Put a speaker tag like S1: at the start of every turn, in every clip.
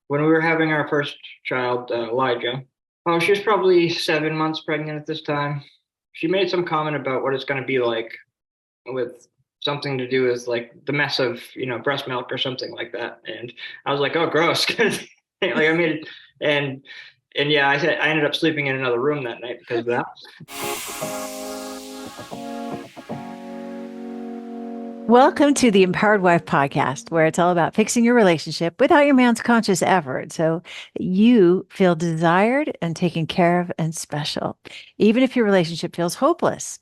S1: when we were having our first child, Elijah. Oh, she was probably 7 months pregnant at this time. She made some comment about what it's going to be like with something to do with like the mess of, breast milk or something like that. And I was like, oh, gross. Like I made it, and yeah, I ended up sleeping in another room that night because of that.
S2: Welcome to the Empowered Wife podcast, where it's all about fixing your relationship without your man's conscious effort. So you feel desired and taken care of and special, even if your relationship feels hopeless.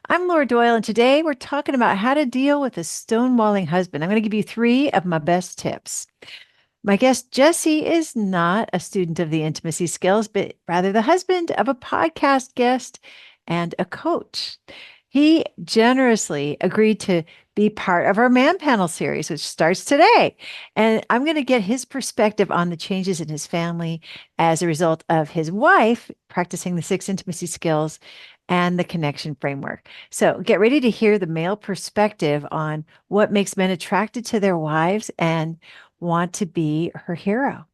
S2: I'm Laura Doyle, and today we're talking about how to deal with a stonewalling husband. I'm going to give you three of my best tips. My guest, Jesse, is not a student of the intimacy skills, but rather the husband of a podcast guest and a coach. He generously agreed to be part of our Man Panel series, which starts today. And I'm going to get his perspective on the changes in his family as a result of his wife practicing the six intimacy skills and the connection framework. So get ready to hear the male perspective on what makes men attracted to their wives and want to be her hero.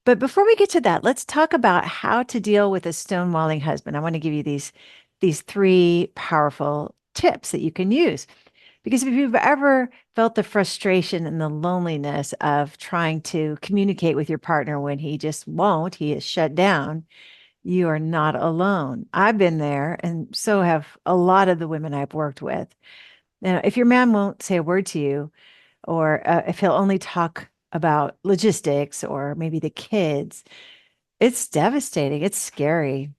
S2: But before we get to that, let's talk about how to deal with a stonewalling husband. I want to give you these three powerful tips that you can use. Because if you've ever felt the frustration and the loneliness of trying to communicate with your partner when he just won't, he is shut down, you are not alone. I've been there, and so have a lot of the women I've worked with. Now, if your man won't say a word to you, or if he'll only talk about logistics or maybe the kids, it's devastating. It's scary.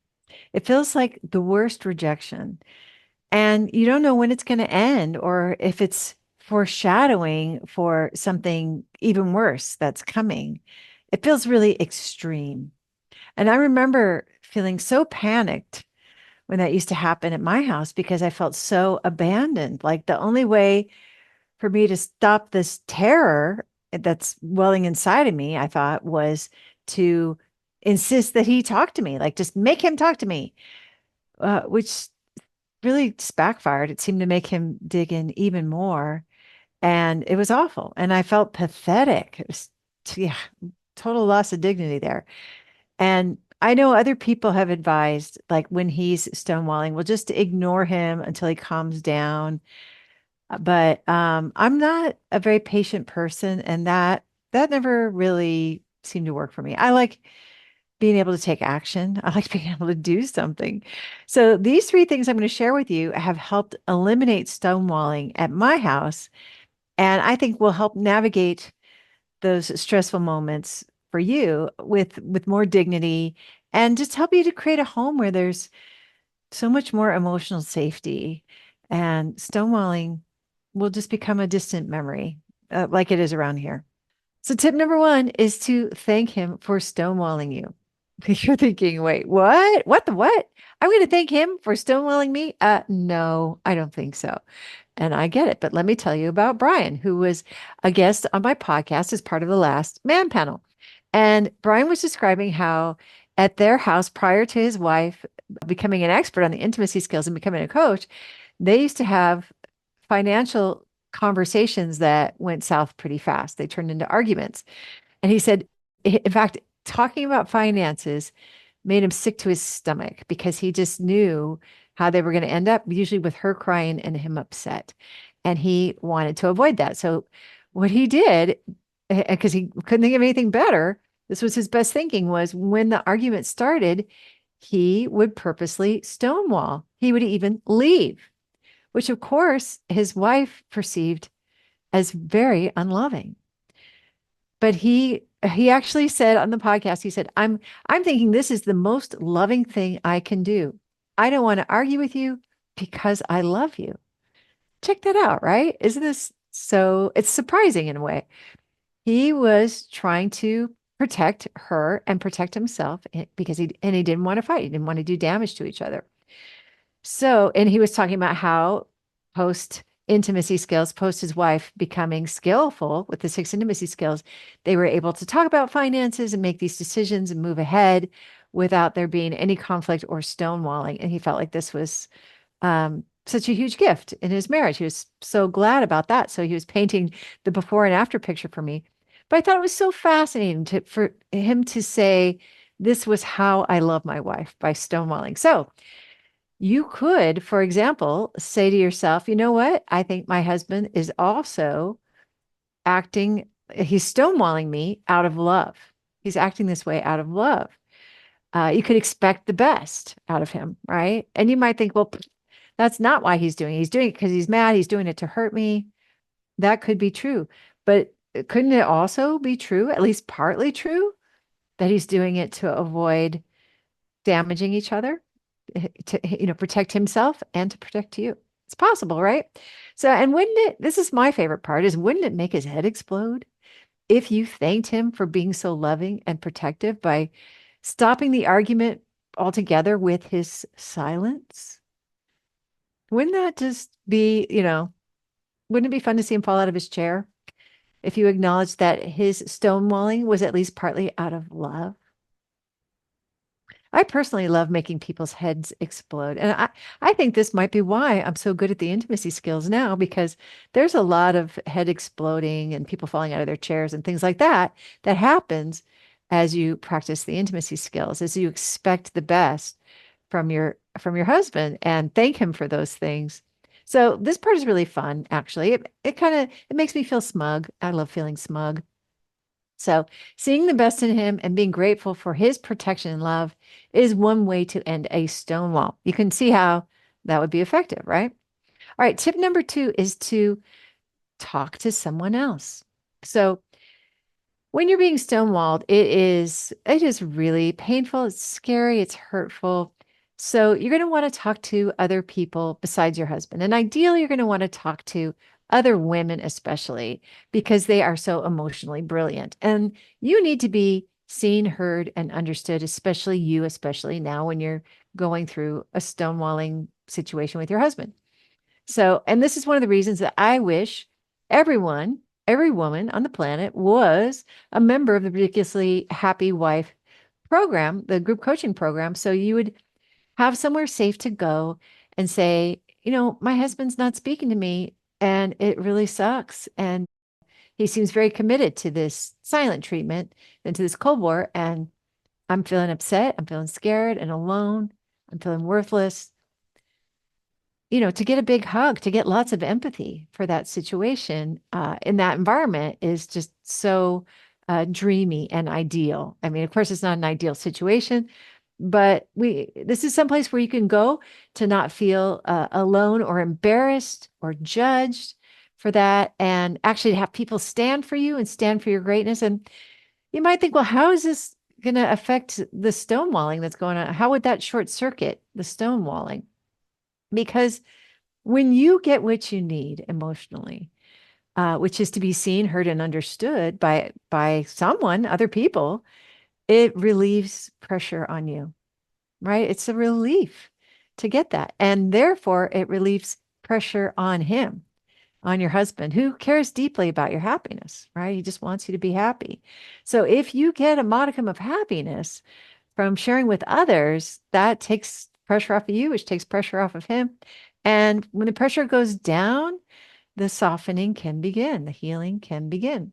S2: It feels like the worst rejection. And you don't know when it's going to end or if it's foreshadowing for something even worse that's coming. It feels really extreme. And I remember feeling so panicked when that used to happen at my house because I felt so abandoned. Like the only way for me to stop this terror that's welling inside of me, I thought, was to insist that he talk to me, like just make him talk to me, which really just backfired. It seemed to make him dig in even more. And it was awful. And I felt pathetic. It was, yeah, total loss of dignity there. And I know other people have advised, like when he's stonewalling, we'll just ignore him until he calms down. But I'm not a very patient person, and that never really seemed to work for me. I like being able to take action. I like being able to do something. So these three things I'm going to share with you have helped eliminate stonewalling at my house, and I think will help navigate those stressful moments for you with more dignity and just help you to create a home where there's so much more emotional safety, and stonewalling will just become a distant memory, like it is around here. So, tip number one is to thank him for stonewalling you. You're thinking, wait, what? What the what? I'm going to thank him for stonewalling me? No, I don't think so. And I get it. But let me tell you about Brian, who was a guest on my podcast as part of the last man panel. And Brian was describing how at their house, prior to his wife becoming an expert on the intimacy skills and becoming a coach, they used to have financial conversations that went south pretty fast. They turned into arguments. And he said, in fact, talking about finances made him sick to his stomach because he just knew how they were going to end up, usually with her crying and him upset. And he wanted to avoid that. So, what he did, because he couldn't think of anything better, this was his best thinking, was when the argument started, he would purposely stonewall. He would even leave, which of course his wife perceived as very unloving. But he actually said on the podcast, he said, I'm thinking this is the most loving thing I can do. I don't want to argue with you because I love you. Check that out, right? Isn't this so? It's surprising in a way. He was trying to protect her and protect himself because he didn't want to fight. He didn't want to do damage to each other. So, and he was talking about how post intimacy skills, post his wife becoming skillful with the six intimacy skills, they were able to talk about finances and make these decisions and move ahead without there being any conflict or stonewalling. And he felt like this was such a huge gift in his marriage. He was so glad about that. So he was painting the before and after picture for me. But I thought it was so fascinating for him to say, "This was how I love my wife," by stonewalling. So you could, for example, say to yourself, you know what? I think my husband is also he's stonewalling me out of love. He's acting this way out of love. You could expect the best out of him, right? And you might think, well, that's not why he's doing it. He's doing it because he's mad. He's doing it to hurt me. That could be true. But couldn't it also be true, at least partly true, that he's doing it to avoid damaging each other, to protect himself and to protect you? It's possible, right? So, and this is my favorite part, is wouldn't it make his head explode if you thanked him for being so loving and protective by stopping the argument altogether with his silence? Wouldn't that just be, wouldn't it be fun to see him fall out of his chair if you acknowledged that his stonewalling was at least partly out of love? I personally love making people's heads explode. And I think this might be why I'm so good at the intimacy skills now, because there's a lot of head exploding and people falling out of their chairs and things like that that happens as you practice the intimacy skills, as you expect the best from your husband and thank him for those things. So this part is really fun, actually. It makes me feel smug. I love feeling smug. So, seeing the best in him and being grateful for his protection and love is one way to end a stonewall. You can see how that would be effective, right? All right, tip number 2 is to talk to someone else. So, when you're being stonewalled, it is really painful, it's scary, it's hurtful. So you're going to want to talk to other people besides your husband. And ideally, you're going to want to talk to other women, especially because they are so emotionally brilliant. And you need to be seen, heard, and understood, especially now when you're going through a stonewalling situation with your husband. So, and this is one of the reasons that I wish every woman on the planet was a member of the Ridiculously Happy Wife program, the group coaching program. So you would have somewhere safe to go and say, my husband's not speaking to me and it really sucks. And he seems very committed to this silent treatment and to this Cold War. And I'm feeling upset. I'm feeling scared and alone. I'm feeling worthless. To get a big hug, to get lots of empathy for that situation in that environment is just so dreamy and ideal. I mean, of course, it's not an ideal situation, but this is someplace where you can go to not feel alone or embarrassed or judged for that, and actually have people stand for you and stand for your greatness. And you might think, well, how is this going to affect the stonewalling that's going on? How would that short circuit the stonewalling? Because when you get what you need emotionally, which is to be seen, heard, and understood by someone, other people, it relieves pressure on you, right? It's a relief to get that. And therefore, it relieves pressure on him, on your husband, who cares deeply about your happiness, right? He just wants you to be happy. So if you get a modicum of happiness from sharing with others, that takes pressure off of you, which takes pressure off of him. And when the pressure goes down, the softening can begin, the healing can begin.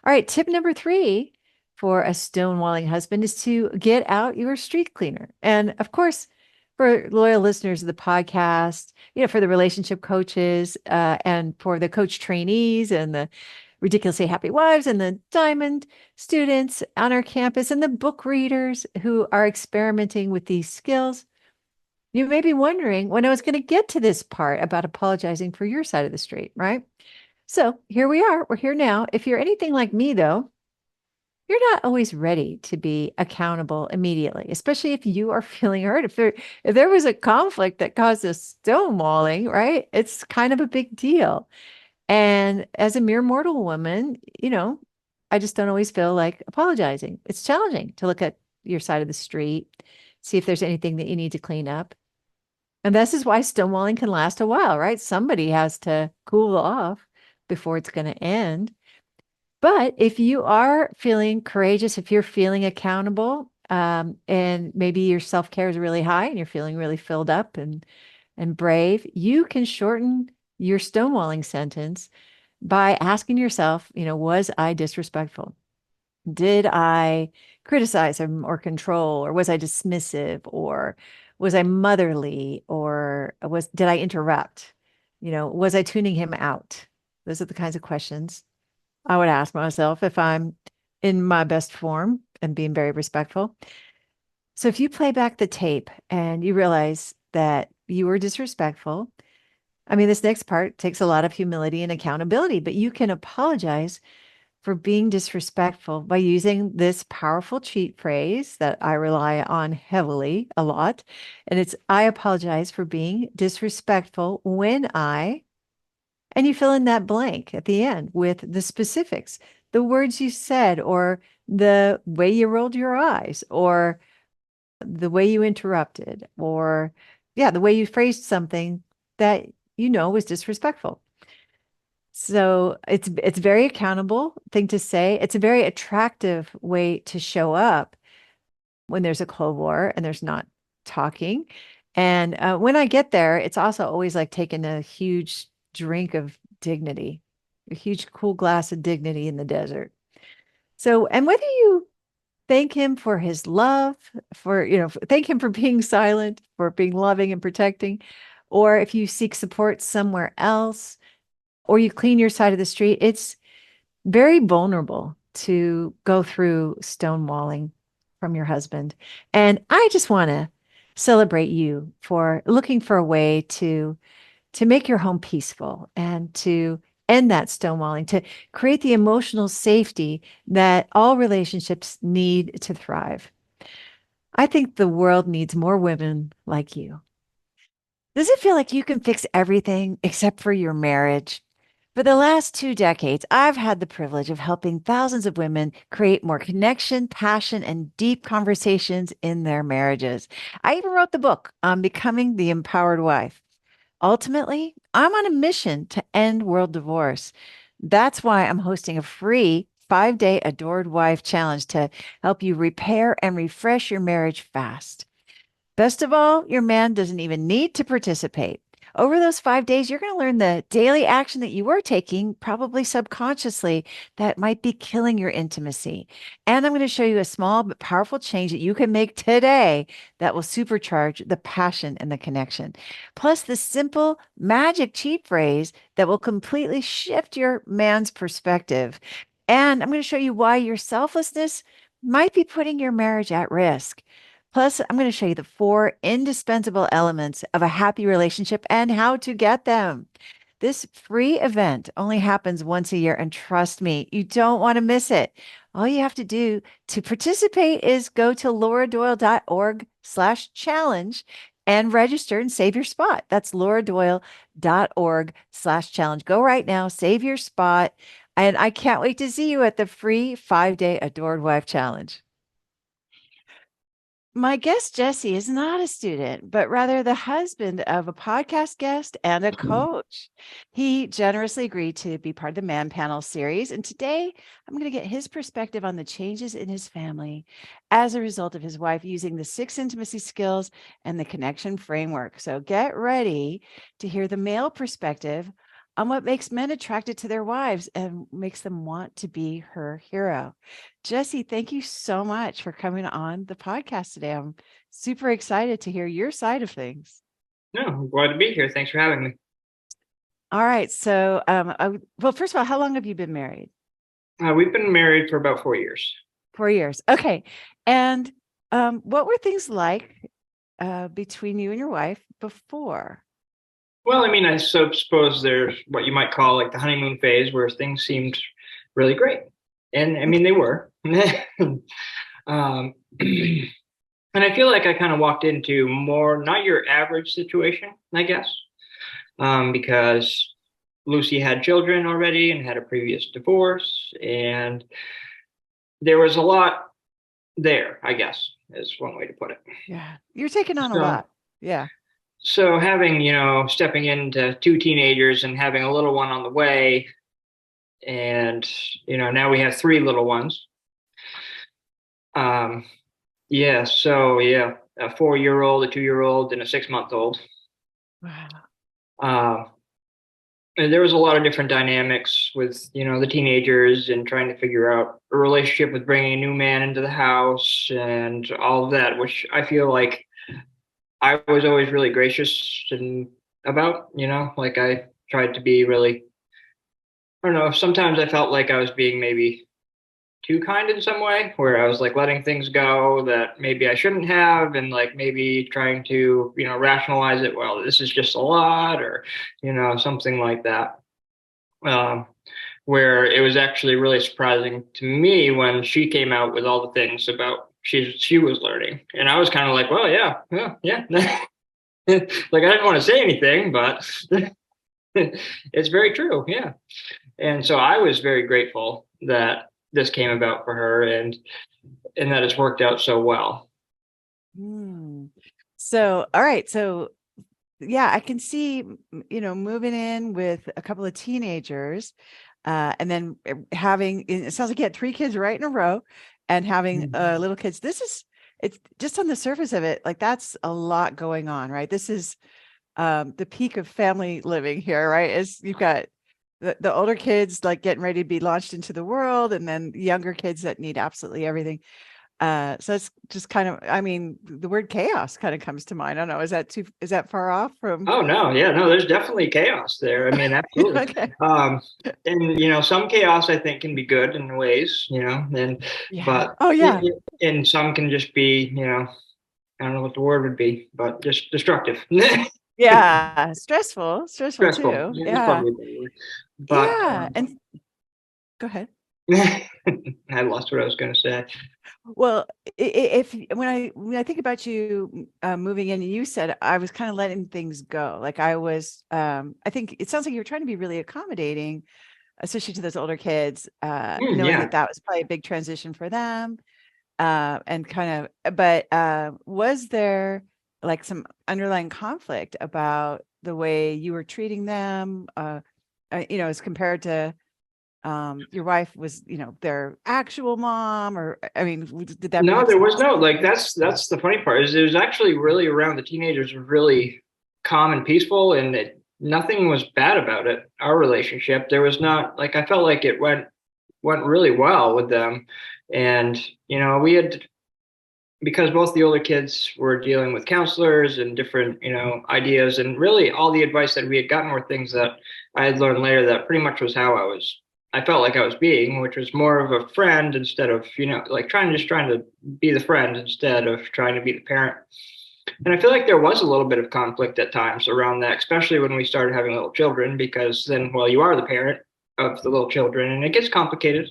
S2: All right, tip number 3 for a stonewalling husband is to get out your street cleaner. And of course, for loyal listeners of the podcast, for the relationship coaches and for the coach trainees and the Ridiculously Happy Wives and the Diamond students on our campus and the book readers who are experimenting with these skills, you may be wondering when I was going to get to this part about apologizing for your side of the street, right? So here we are. We're here now. If you're anything like me, though, you're not always ready to be accountable immediately, especially if you are feeling hurt. If there was a conflict that caused a stonewalling, right? It's kind of a big deal. And as a mere mortal woman, I just don't always feel like apologizing. It's challenging to look at your side of the street, see if there's anything that you need to clean up. And this is why stonewalling can last a while, right? Somebody has to cool off before it's going to end. But if you are feeling courageous, if you're feeling accountable, and maybe your self-care is really high and you're feeling really filled up and brave, you can shorten your stonewalling sentence by asking yourself, was I disrespectful? Did I criticize him or control, or was I dismissive, or was I motherly, or did I interrupt? Was I tuning him out? Those are the kinds of questions I would ask myself if I'm in my best form and being very respectful. So if you play back the tape and you realize that you were disrespectful, I mean, this next part takes a lot of humility and accountability, but you can apologize for being disrespectful by using this powerful cheat phrase that I rely on heavily a lot. And it's, I apologize for being disrespectful when and you fill in that blank at the end with the specifics, the words you said, or the way you rolled your eyes, or the way you interrupted, or yeah, the way you phrased something that was disrespectful. So it's very accountable thing to say. It's a very attractive way to show up when there's a Cold War and there's not talking. And when I get there, it's also always like taking a huge drink of dignity, a huge cool glass of dignity in the desert. So, and whether you thank him for his love, thank him for being silent, for being loving and protecting, or if you seek support somewhere else, or you clean your side of the street, it's very vulnerable to go through stonewalling from your husband. And I just want to celebrate you for looking for a way to make your home peaceful and to end that stonewalling, to create the emotional safety that all relationships need to thrive. I think the world needs more women like you. Does it feel like you can fix everything except for your marriage? For the last 2 decades, I've had the privilege of helping thousands of women create more connection, passion, and deep conversations in their marriages. I even wrote the book on becoming the empowered wife. Ultimately, I'm on a mission to end world divorce. That's why I'm hosting a free 5-day Adored Wife Challenge to help you repair and refresh your marriage fast. Best of all, your man doesn't even need to participate. Over those 5 days, you're going to learn the daily action that you were taking, probably subconsciously, that might be killing your intimacy. And I'm going to show you a small but powerful change that you can make today that will supercharge the passion and the connection. Plus, the simple magic cheat phrase that will completely shift your man's perspective. And I'm going to show you why your selflessness might be putting your marriage at risk. Plus, I'm going to show you the 4 indispensable elements of a happy relationship and how to get them. This free event only happens once a year, and trust me, you don't want to miss it. All you have to do to participate is go to lauradoyle.org/challenge and register and save your spot. That's lauradoyle.org/challenge. Go right now, save your spot. And I can't wait to see you at the free 5-day Adored Wife Challenge. My guest, Jesse, is not a student, but rather the husband of a podcast guest and a coach. He generously agreed to be part of the Man Panel series. And today I'm going to get his perspective on the changes in his family as a result of his wife using the 6 intimacy skills and the connection framework. So get ready to hear the male perspective on what makes men attracted to their wives and makes them want to be her hero. Jesse, thank you so much for coming on the podcast today. I'm super excited to hear your side of things.
S1: No, I'm glad to be here. Thanks for having me.
S2: All right. So, well, first of all, how long have you been married?
S1: We've been married for about 4 years.
S2: 4 years. Okay. And what were things like between you and your wife before?
S1: Well, I mean, I suppose there's what you might call like the honeymoon phase where things seemed really great. And I mean, they were. um, and I feel like I kind of walked into more, not your average situation, I guess, because Lucy had children already and had a previous divorce. And there was a lot there, I guess, is one way to put it.
S2: Yeah. You're taking on a
S1: So,
S2: lot. Yeah.
S1: so having, stepping into 2 teenagers and having a little one on the way, and, now we have 3 little ones. Um, yeah, so yeah, a 4-year-old, a 2-year-old, and a 6-month-old.
S2: Wow.
S1: Um, and there was a lot of different dynamics with, the teenagers and trying to figure out a relationship with bringing a new man into the house and all of that, which I feel like I was always really gracious and about, like I tried to be really, I don't know, sometimes I felt like I was being maybe too kind in some way, where I was like letting things go that maybe I shouldn't have, and like maybe trying to, rationalize it. Well, this is just a lot, or, something like that. Um, where it was actually really surprising to me when she came out with all the things about she was learning, and I was kind of like, well, yeah, yeah, yeah. Like I didn't want to say anything, but it's very true, yeah. And so I was very grateful that this came about for her, and that it's worked out so well.
S2: Hmm. So, all right. So, yeah, I can see, moving in with a couple of teenagers, and then having, it sounds like you had three kids right in a row and having little kids. It's just on the surface of it, like that's a lot going on, right? This is the peak of family living here, right? Is you've got the older kids like getting ready to be launched into the world, and then younger kids that need absolutely everything. So it's just kind of, I mean, the word chaos kind of comes to mind. I don't know. Is that far off from?
S1: Oh no, yeah, no, there's definitely chaos there. I mean, absolutely.
S2: Okay.
S1: And some chaos I think can be good in ways, and
S2: Yeah.
S1: but
S2: Oh, yeah.
S1: and some can just be, I don't know what the word would be, but just destructive.
S2: Yeah. Stressful
S1: Stressful.
S2: too.
S1: Yeah, it's
S2: Yeah.
S1: probably a better word. But
S2: Yeah. And go ahead.
S1: I lost what I was going to say.
S2: Well, if when I think about you moving in, and you said I was kind of letting things go, like I was. I think it sounds like you were trying to be really accommodating, especially to those older kids, knowing
S1: Yeah.
S2: that was probably a big transition for them. And kind of, but was there like some underlying conflict about the way you were treating them, as compared to your wife was, their actual mom, or I mean, did that bring
S1: No,
S2: up
S1: there
S2: some
S1: was no like that's the funny part is it was actually really around the teenagers was really calm and peaceful, and nothing was bad about it. Our relationship, there was not like I felt like it went really well with them, and we had because both the older kids were dealing with counselors and different ideas, and really all the advice that we had gotten were things that I had learned later that pretty much was how I felt like I was being, which was more of a friend instead of like trying to be the friend instead of trying to be the parent. And I feel like there was a little bit of conflict at times around that, especially when we started having little children, because then, well, you are the parent of the little children, and it gets complicated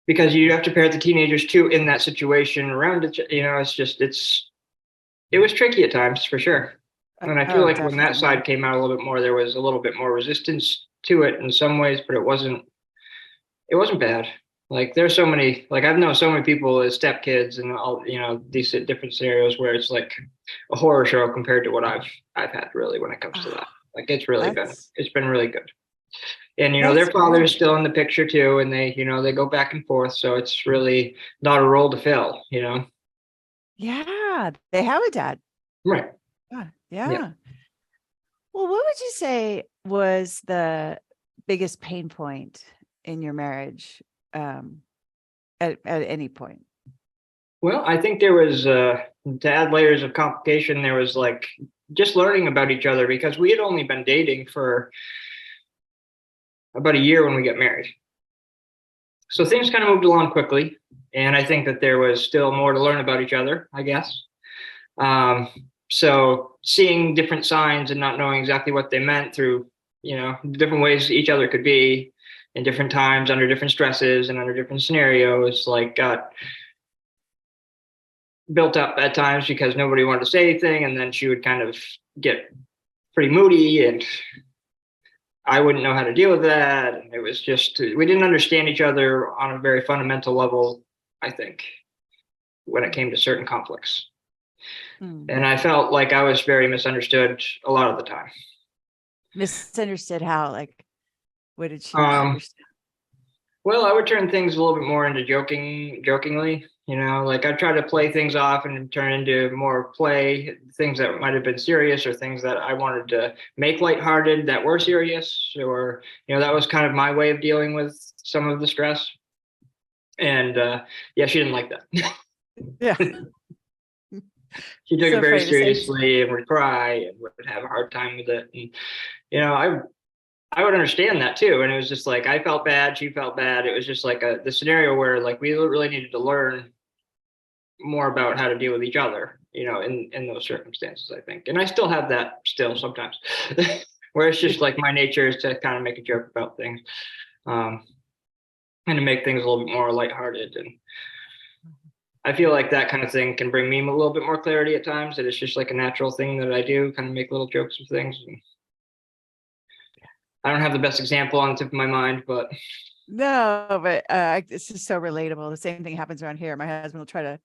S1: because you have to parent the teenagers too in that situation around it. It was tricky at times for sure. And I feel
S2: oh,
S1: like when that
S2: definitely.
S1: side came out a little bit more, there was a little bit more resistance to it in some ways, but it wasn't bad. Like there's so many, like I've known so many people as stepkids and all, these different scenarios where it's like a horror show compared to what I've had really when it comes to that.
S2: Ah,
S1: Like it's been really good. And
S2: that's
S1: their father is
S2: great.
S1: still in the picture too, and they go back and forth, so it's really not a role to fill.
S2: Yeah, they have a dad.
S1: Right.
S2: Yeah,
S1: Yeah.
S2: yeah. Well, what would you say was the biggest pain point in your marriage, um, at any point?
S1: Well, I think there was to add layers of complication, there was like just learning about each other because we had only been dating for about a year when we got married. So things kind of moved along quickly, and I think that there was still more to learn about each other, I guess. Um, so seeing different signs and not knowing exactly what they meant through, different ways each other could be in different times under different stresses and under different scenarios, like got built up at times because nobody wanted to say anything, and then she would kind of get pretty moody, and I wouldn't know how to deal with that. And it was just we didn't understand each other on a very fundamental level, I think, when it came to certain conflicts.
S2: Hmm.
S1: And I felt like I was very misunderstood a lot of the time.
S2: Misunderstood how? Like, what did she
S1: Um,
S2: misunderstand?
S1: well, I would turn things a little bit more into jokingly. Like I try to play things off and turn into more play things that might have been serious or things that I wanted to make lighthearted that were serious, or that was kind of my way of dealing with some of the stress. And yeah, she didn't like that.
S2: Yeah.
S1: She took it
S2: So
S1: very
S2: funny to say.
S1: seriously and would cry and would have a hard time with it. And I would understand that too. And it was just like I felt bad, she felt bad. It was just like the scenario where like we really needed to learn more about how to deal with each other, in those circumstances, I think. And I still have that still sometimes, where it's just like my nature is to kind of make a joke about things, um, and to make things a little bit more lighthearted. And I feel like that kind of thing can bring me a little bit more clarity at times. That it's just like a natural thing that I do, kind of make little jokes of things. And I don't have the best example on the tip of my mind, but
S2: No, but it's just so relatable. The same thing happens around here. My husband will try to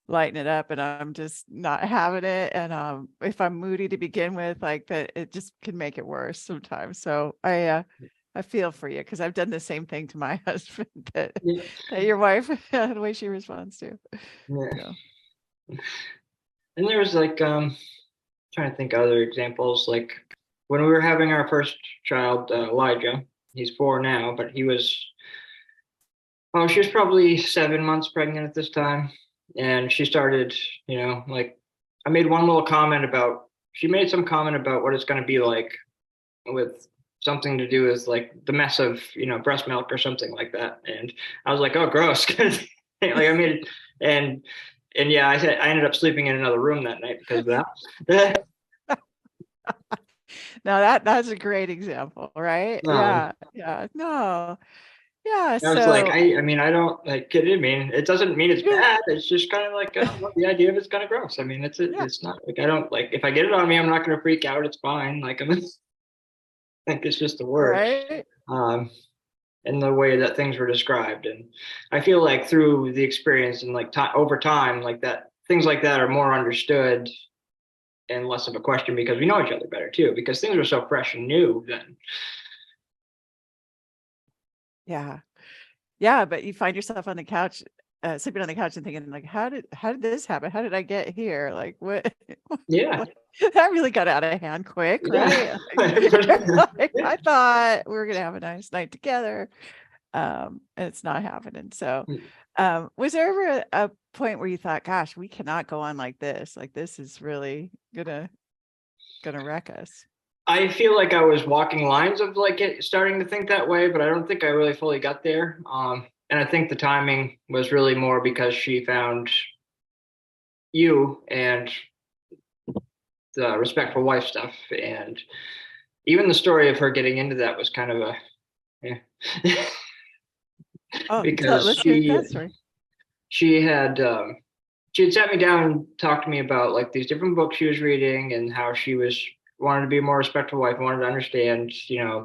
S2: lighten it up and I'm just not having it. And if I'm moody to begin with, like that, it just can make it worse sometimes. So I feel for you because I've done the same thing to my husband that,
S1: yeah,
S2: that your wife, the way she responds to.
S1: yeah.
S2: So
S1: And there was like trying to think of other examples, like when we were having our first child, Elijah. He's 4 now, but she was probably 7 months pregnant at this time, and she started, like I made one little comment about. She made some comment about what it's going to be like with something to do with like the mess of breast milk or something like that, and I was like, oh, gross. Like I made it, and yeah, I ended up sleeping in another room that night because of that.
S2: now that's a great example, right?
S1: um,
S2: Yeah. No. Yeah.
S1: I was like,
S2: So
S1: I mean, I don't like it. I mean, it doesn't mean it's
S2: you,
S1: bad. It's just kind of like the idea of it's kind of gross. I mean,
S2: yeah,
S1: it's not like I don't like if I get it on me, I'm not going to freak out. It's fine. Like I think it's just a word,
S2: right.
S1: um, and the way that things were described. And I feel like through the experience and like over time, like that things like that are more understood and less of a question because we know each other better too. Because things are so fresh and new then.
S2: Yeah. Yeah, but you find yourself on the couch, sleeping on the couch and thinking like, how did this happen? How did I get here? Like what,
S1: Yeah,
S2: what that really got out of hand quick,
S1: yeah,
S2: right? Like,
S1: yeah.
S2: I thought we were gonna have a nice night together. And it's not happening. So was there ever a point where you thought, gosh, we cannot go on like this? Like this is really gonna wreck us.
S1: I feel like I was walking lines of like it starting to think that way, but I don't think I really fully got there. And I think the timing was really more because she found you and the respectful wife stuff, and even the story of her getting into that was kind of a yeah.
S2: Oh,
S1: Because
S2: let's hear that story.
S1: she had she had sat me down and talked to me about like these different books she was reading and how she was wanted to be a more respectful wife, wanted to understand,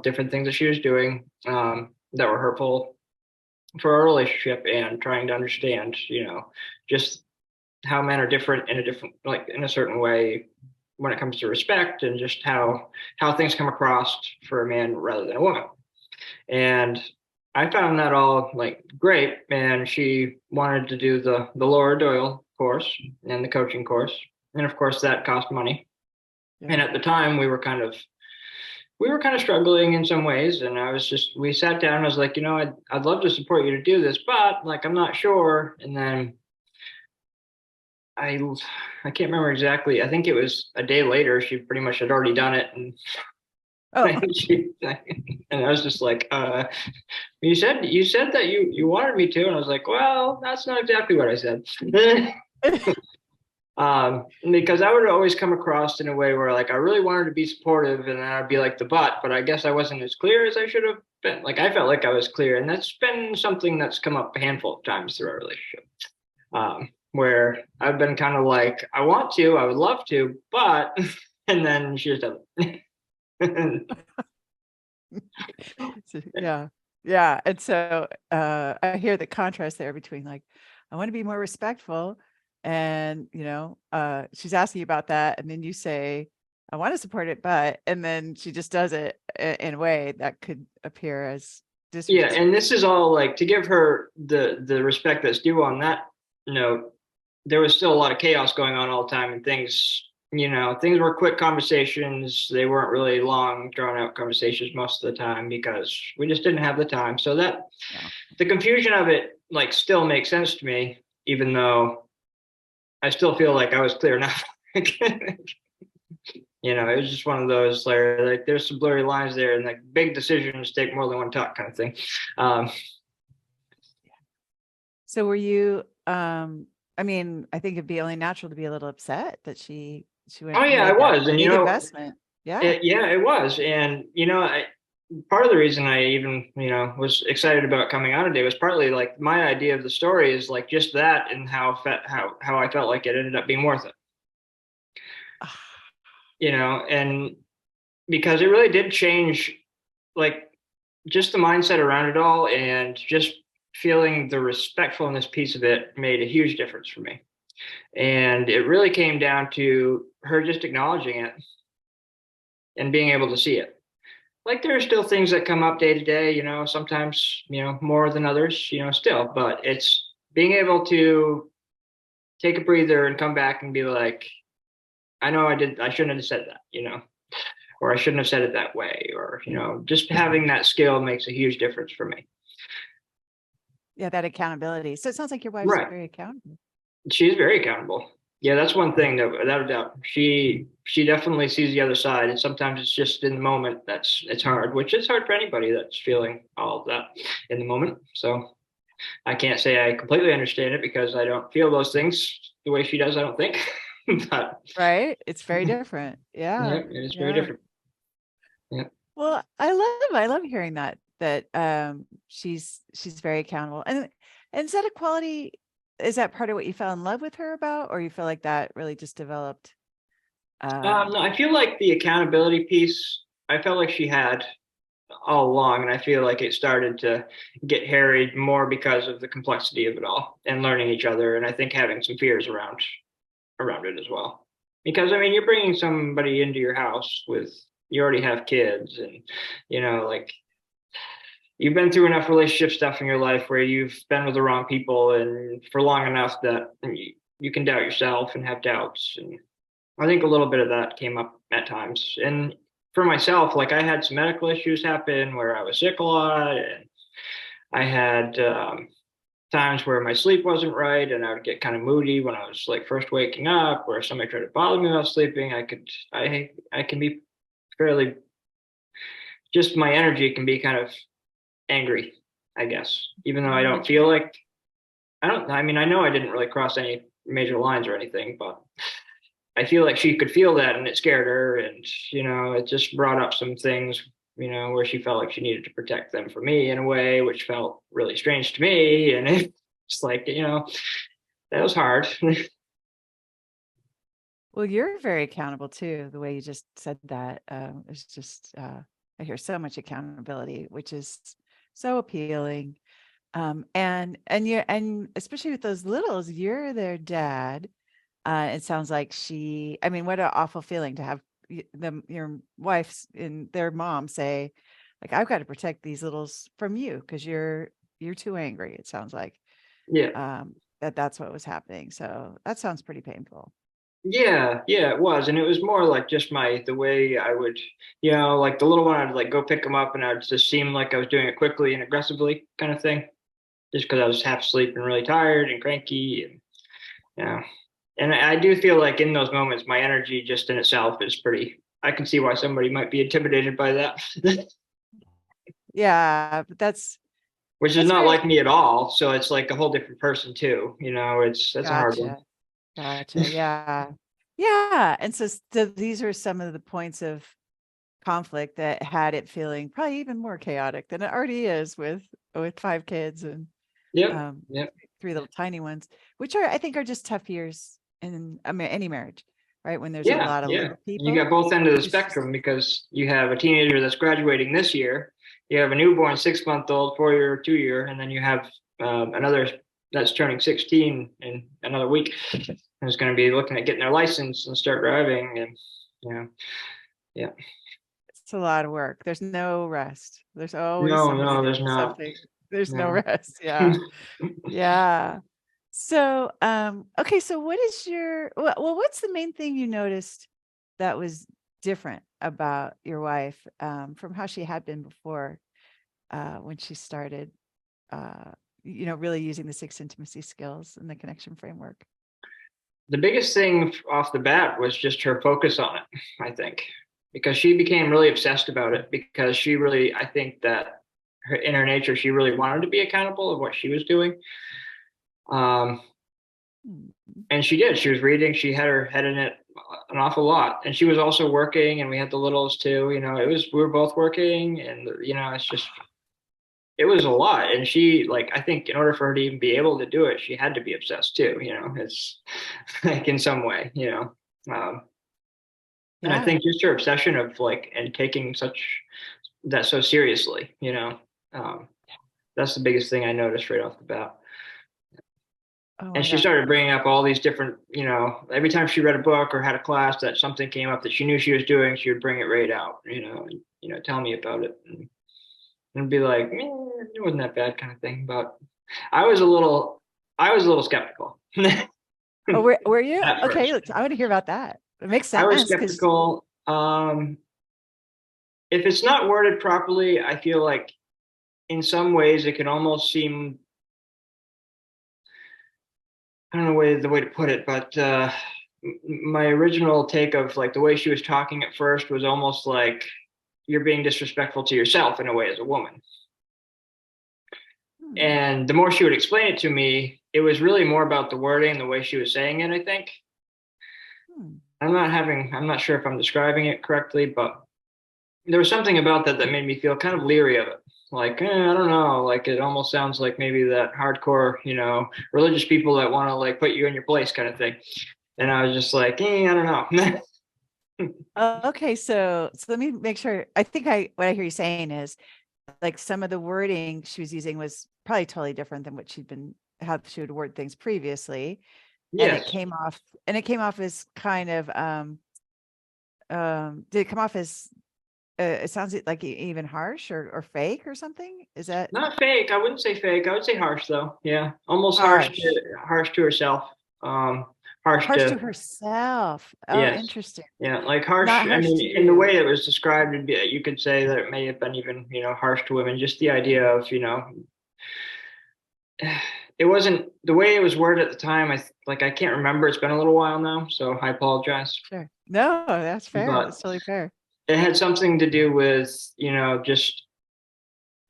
S1: different things that she was doing that were hurtful for our relationship, and trying to understand, just how men are different in a different, like in a certain way when it comes to respect, and just how things come across for a man rather than a woman. And I found that all like great. And she wanted to do the lower Doyle course and the coaching course. And of course that cost money.
S2: Yeah.
S1: And at the time we were kind of struggling in some ways. And we sat down and I was like, I'd love to support you to do this, but like, I'm not sure. And then I, I can't remember exactly. I think it was a day later, she pretty much had already done it. And
S2: Oh,
S1: and I was just like, you said that you wanted me to, and I was like, well, that's not exactly what I said. Because I would always come across in a way where like I really wanted to be supportive, and then I'd be like the but I guess I wasn't as clear as I should have been. Like I felt like I was clear, and that's been something that's come up a handful of times through our relationship. Where I've been kind of like, I want to, I would love to, but and then she just doesn't.
S2: yeah. Yeah. And so I hear the contrast there between like, I want to be more respectful. And, she's asking you about that. And then you say, I want to support it, but, and then she just does it in a way that could appear as
S1: Yeah,
S2: disrespectful.
S1: and this is all like to give her the respect that's due on that note, there was still a lot of chaos going on all the time, and things were quick conversations. They weren't really long, drawn out conversations most of the time because we just didn't have the time. So that
S2: No.
S1: the confusion of it like still makes sense to me, even though I still feel like I was clear enough. It was just one of those like there's some blurry lines there, and like big decisions take more than one talk kind of thing. Um,
S2: So were you, I mean, I think it'd be only natural to be a little upset that she
S1: oh
S2: went and
S1: yeah, I
S2: made that
S1: was, and
S2: big investment. Yeah.
S1: yeah, it was, and part of the reason I even was excited about coming out today was partly like my idea of the story is like just that, and how I felt like it ended up being worth it. And because it really did change, like, just the mindset around it all, and just feeling the respectfulness piece of it made a huge difference for me. And it really came down to her just acknowledging it and being able to see it. Like, there are still things that come up day to day, sometimes, more than others, still, but it's being able to take a breather and come back and be like, I know I shouldn't have said that, or I shouldn't have said it that way, or, just having that skill makes a huge difference for me.
S2: Yeah, that accountability. So it sounds like your wife's
S1: Right.
S2: very accountable.
S1: She's very accountable. Yeah, that's one thing that without a doubt. She definitely sees the other side, and sometimes it's just in the moment it's hard, which is hard for anybody that's feeling all of that in the moment. So I can't say I completely understand it because I don't feel those things the way she does, I don't think. But
S2: Right? It's very different.
S1: yeah,
S2: Yeah.
S1: it's very
S2: Yeah.
S1: different. Yeah.
S2: Well, I love hearing that she's very accountable. And is that a quality, is that part of what you fell in love with her about, or you feel like that really just developed?
S1: No, I feel like the accountability piece, I felt like she had all along, and I feel like it started to get harried more because of the complexity of it all and learning each other, and I think having some fears around it as well. Because I mean, you're bringing somebody into your house with you already have kids, and like you've been through enough relationship stuff in your life where you've been with the wrong people and for long enough that you can doubt yourself and have doubts. And I think a little bit of that came up at times. And for myself, like I had some medical issues happen where I was sick a lot, and I had times where my sleep wasn't right, and I would get kind of moody when I was like first waking up, or if somebody tried to bother me while sleeping, I can be fairly, just my energy can be kind of angry, I guess, even though I don't
S2: Mm.
S1: feel like I mean, I know I didn't really cross any major lines or anything, but I feel like she could feel that, and it scared her, and it just brought up some things, where she felt like she needed to protect them from me in a way, which felt really strange to me, and it's like, that was hard.
S2: Well, you're very accountable too. The way you just said that, it's just, I hear so much accountability, which is so appealing. And especially with those littles, you're their dad. It sounds like I mean, what an awful feeling to have your wife's and their mom say, like, I've got to protect these littles from you because you're too angry. It sounds like
S1: Yeah.
S2: that's what was happening. So that sounds pretty painful.
S1: Yeah, yeah, it was. And it was more like just the way I would, like the little one, I'd like go pick him up, and I'd just seem like I was doing it quickly and aggressively kind of thing, just because I was half asleep and really tired and cranky. And, yeah. And I do feel like in those moments, my energy just in itself is pretty, I can see why somebody might be intimidated by that,
S2: Yeah, but
S1: which is
S2: that's
S1: not
S2: very
S1: like me at all. So it's like a whole different person too, that's a hard one.
S2: gotcha. Gotcha. Yeah. Yeah. And so these are some of the points of conflict that had it feeling probably even more chaotic than it already is with 5 kids and
S1: Yep.
S2: um
S1: Yep.
S2: 3 little tiny ones, which I think are just tough years in any marriage, right? When there's a
S1: Yeah,
S2: lot of
S1: yeah.
S2: little
S1: You
S2: people.
S1: got both ends of the
S2: It's just
S1: spectrum because you have a teenager that's graduating this year, you have a newborn 6 month old, 4 year, 2 year, and then you have another that's turning 16 in another week and is going to be looking at getting their license and start driving. And, yeah.
S2: it's a lot of work. There's no rest. There's always
S1: No,
S2: somebody
S1: no, there's
S2: doing
S1: not.
S2: something. There's no
S1: No.
S2: rest. Yeah. Yeah. So, okay, so what is your what's the main thing you noticed that was different about your wife from how she had been before when she started really using the six intimacy skills and the connection framework?
S1: The biggest thing off the bat was just her focus on it, I think, because she became really obsessed about it because she really, I think that in her nature, she really wanted to be accountable of what she was doing. Um,
S2: Hmm.
S1: and she did. She was reading. She had her head in it an awful lot, and she was also working. And we had the littles too. We were both working, and it's just it was a lot. And she like I think in order for her to even be able to do it, she had to be obsessed too. It's like in some way. Um, and I
S2: Yeah.
S1: think just her obsession of like and taking that so seriously. Um, that's the biggest thing I noticed right off the bat.
S2: Oh
S1: And
S2: my
S1: she
S2: God.
S1: started bringing up all these different, every time she read a book or had a class that something came up that she knew she was doing, she would bring it right out, and tell me about it, and be like, it wasn't that bad, kind of thing. But I was a little, I was a little skeptical
S2: Oh, were you?
S1: at
S2: Okay,
S1: first.
S2: look, I want to hear about that. It makes
S1: I was
S2: sense because
S1: skeptical. If it's not worded properly, I feel like in some ways it can almost seem, I don't know the way to put it, but my original take of like the way she was talking at first was almost like you're being disrespectful to yourself in a way as a woman.
S2: hmm,
S1: And the more she would explain it to me, it was really more about the wording, the way she was saying it, I think.
S2: hmm.
S1: I'm not sure if I'm describing it correctly, but there was something about that made me feel kind of leery of it. Like, I don't know, like it almost sounds like maybe that hardcore, religious people that want to like put you in your place kind of thing. And I was just like, I don't know.
S2: Okay, so let me make sure. I think what I hear you saying is like some of the wording she was using was probably totally different than what she'd been how she would word things previously. And
S1: Yes.
S2: it came off as kind of did it come off as it sounds like even harsh or fake or something? Is that
S1: Not fake. I wouldn't say fake. I would say harsh though. Yeah. Almost
S2: harsh?
S1: harsh to herself. Um, harsh
S2: Harsh to
S1: to
S2: herself. Oh,
S1: yes.
S2: interesting.
S1: Yeah, like harsh.
S2: Not
S1: I
S2: harsh to
S1: mean, in the
S2: you.
S1: way it was described, you could say that it may have been even, harsh to women. Just the idea of, it wasn't the way it was worded at the time. I can't remember. It's been a little while now, so I apologize.
S2: Sure. No, that's fair.
S1: But
S2: That's totally fair.
S1: it had something to do with, just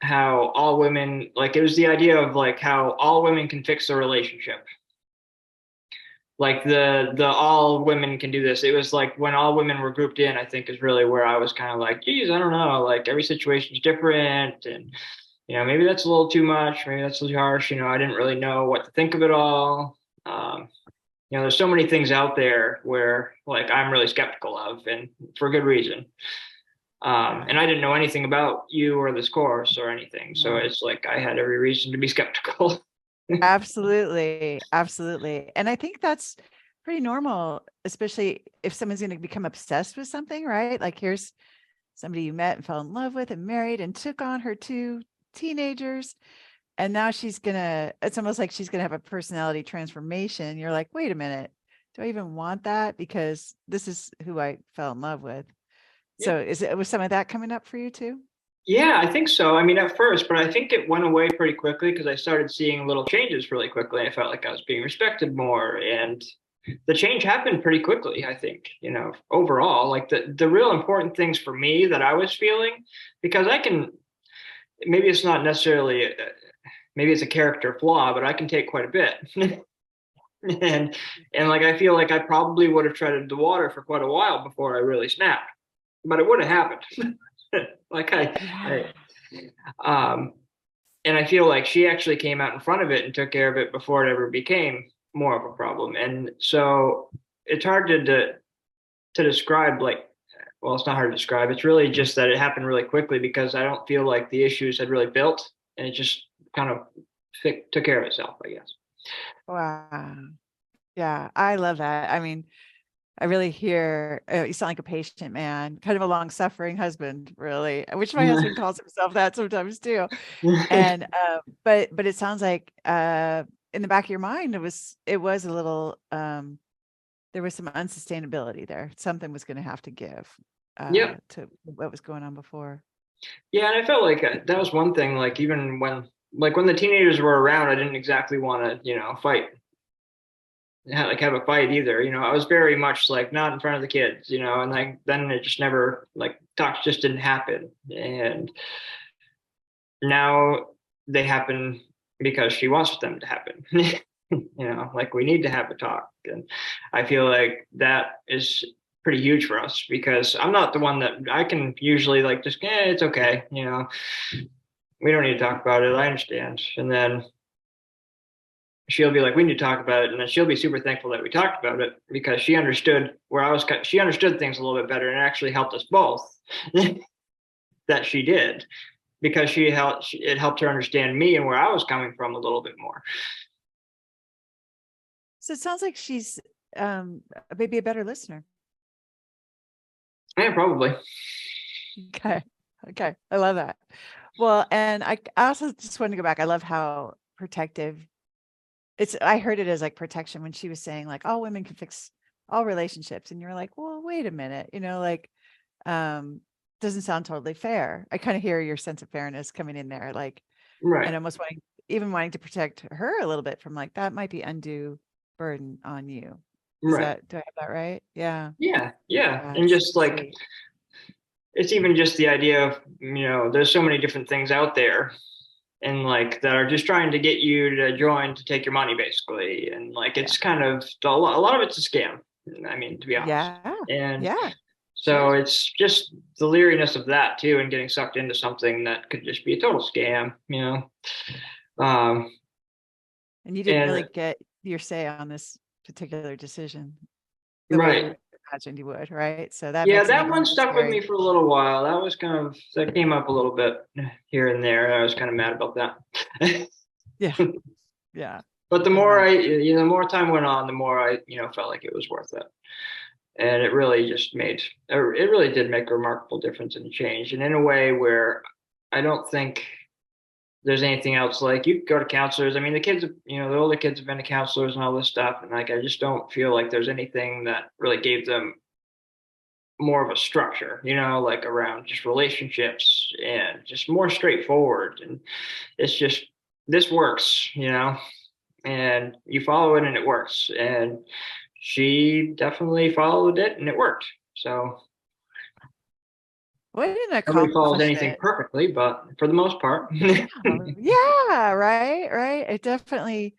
S1: how all women, like it was the idea of like how all women can fix a relationship. Like the all women can do this. It was like when all women were grouped in, I think is really where I was kind of like, geez, I don't know. Like every situation's different, and maybe that's a little too much. Maybe that's a little harsh. I didn't really know what to think of it all. Um, there's so many things out there where like I'm really skeptical of, and for good reason.
S2: Yeah.
S1: And I didn't know anything about you or this course or anything, so
S2: No.
S1: it's like I had every reason to be skeptical.
S2: Absolutely. Absolutely. And I think that's pretty normal, especially if someone's going to become obsessed with something, right? Like here's somebody you met and fell in love with and married and took on her two teenagers. And now it's almost like she's going to have a personality transformation. You're like, wait a minute, do I even want that? Because this is who I fell in love with.
S1: Yeah.
S2: So was some of that coming up for you too?
S1: Yeah, I think so. I mean, at first, but I think it went away pretty quickly because I started seeing little changes really quickly. I felt like I was being respected more, and the change happened pretty quickly, I think, overall. Like the real important things for me that I was feeling, because maybe it's not necessarily, maybe it's a character flaw, but I can take quite a bit. and and like I feel like I probably would have treaded the water for quite a while before I really snapped, but it would have happened. like
S2: Yeah.
S1: um, and I feel like she actually came out in front of it and took care of it before it ever became more of a problem. And so it's hard to describe. Like, well, it's not hard to describe. It's really just that it happened really quickly because I don't feel like the issues had really built, and it just kind of took care of itself, I guess.
S2: Wow. Yeah. I love that. I mean, I really hear you sound like a patient man, kind of a long-suffering husband, really, which my husband calls himself that sometimes too. And but it sounds like in the back of your mind, it was a little, there was some unsustainability there. Something was going to have to give
S1: Yep.
S2: to what was going on before.
S1: Yeah, and I felt like that was one thing. Like even when the teenagers were around, I didn't exactly want to, fight, like have a fight either. I was very much like not in front of the kids, and like then it just never like talks just didn't happen. And now they happen because she wants them to happen. Like we need to have a talk. And I feel like that is pretty huge for us because I'm not the one that I can usually like just, it's okay. We don't need to talk about it. I understand. And then she'll be like, we need to talk about it. And then she'll be super thankful that we talked about it because she understood she understood things a little bit better and it actually helped us both that she did because it helped her understand me and where I was coming from a little bit more.
S2: So it sounds like she's maybe a better listener.
S1: Yeah, probably.
S2: Okay. Okay. I love that. Well, and I also just wanted to go back. I love how protective I heard it as like protection when she was saying like all women can fix all relationships. And you're like, well, wait a minute, like, doesn't sound totally fair. I kind of hear your sense of fairness coming in there, like, and
S1: Right.
S2: almost wanting to protect her a little bit from like, that might be undue burden on you.
S1: Right.
S2: Do I have that right? Yeah.
S1: Yeah. Yeah.
S2: Yeah.
S1: And
S2: It's
S1: just like,
S2: sweet.
S1: it's even just the idea of, there's so many different things out there and like that are just trying to get you to join to take your money basically. And like,
S2: Yeah.
S1: it's kind of a lot of it's a scam. I mean, to be honest.
S2: Yeah.
S1: And
S2: Yeah.
S1: so it's just the leeriness of that too, and getting sucked into something that could just be a total scam. Um,
S2: And you didn't really
S1: and
S2: get your say on this particular decision the way
S1: right.
S2: you imagined you would, right? So that
S1: Yeah,
S2: makes it
S1: that
S2: even
S1: one
S2: more
S1: stuck with me
S2: scary.
S1: for a little while. That came up a little bit here and there. I was kind of mad about that.
S2: Yeah. Yeah.
S1: But the
S2: I
S1: more
S2: imagine.
S1: the more time went on, the more I, felt like it was worth it. And it really did make a remarkable difference and change. And in a way where I don't think there's anything else. Like you go to counselors. I mean, the kids, the older kids have been to counselors and all this stuff. And like, I just don't feel like there's anything that really gave them more of a structure, like around just relationships and just more straightforward. And it's just, this works, and you follow it and it works. And she definitely followed it and it worked. So
S2: What an
S1: nobody follows anything
S2: accomplishment.
S1: perfectly, but for the most part.
S2: Yeah. Yeah. Right. Right. It definitely,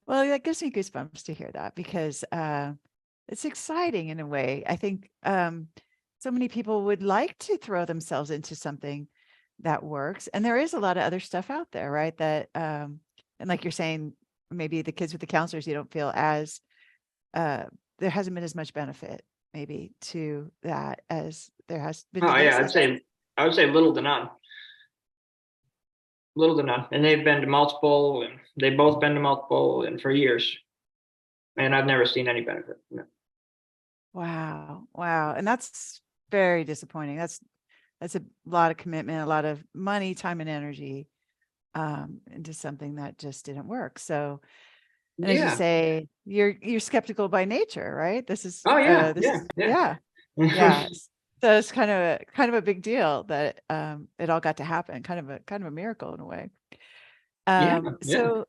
S2: well, that gives me goosebumps to hear that because it's exciting in a way. I think so many people would like to throw themselves into something that works. And there is a lot of other stuff out there, right? That and like you're saying, maybe the kids with the counselors, you don't feel as there hasn't been as much benefit maybe to that as there has been to
S1: Oh
S2: this.
S1: yeah,
S2: Is that
S1: I would say little to none. Little to none. And they've been to multiple, and they've both been to multiple, and for years. And I've never seen any benefit. No.
S2: wow. Wow. And that's very disappointing. That's a lot of commitment, a lot of money, time, and energy into something that just didn't work. So, and as you
S1: Yeah.
S2: say, you're skeptical by nature, right?
S1: Oh yeah.
S2: This
S1: Yeah.
S2: is
S1: Yeah.
S2: yeah, yeah. So it's kind of a big deal that it all got to happen. Kind of a miracle in a way.
S1: Yeah. Yeah.
S2: So,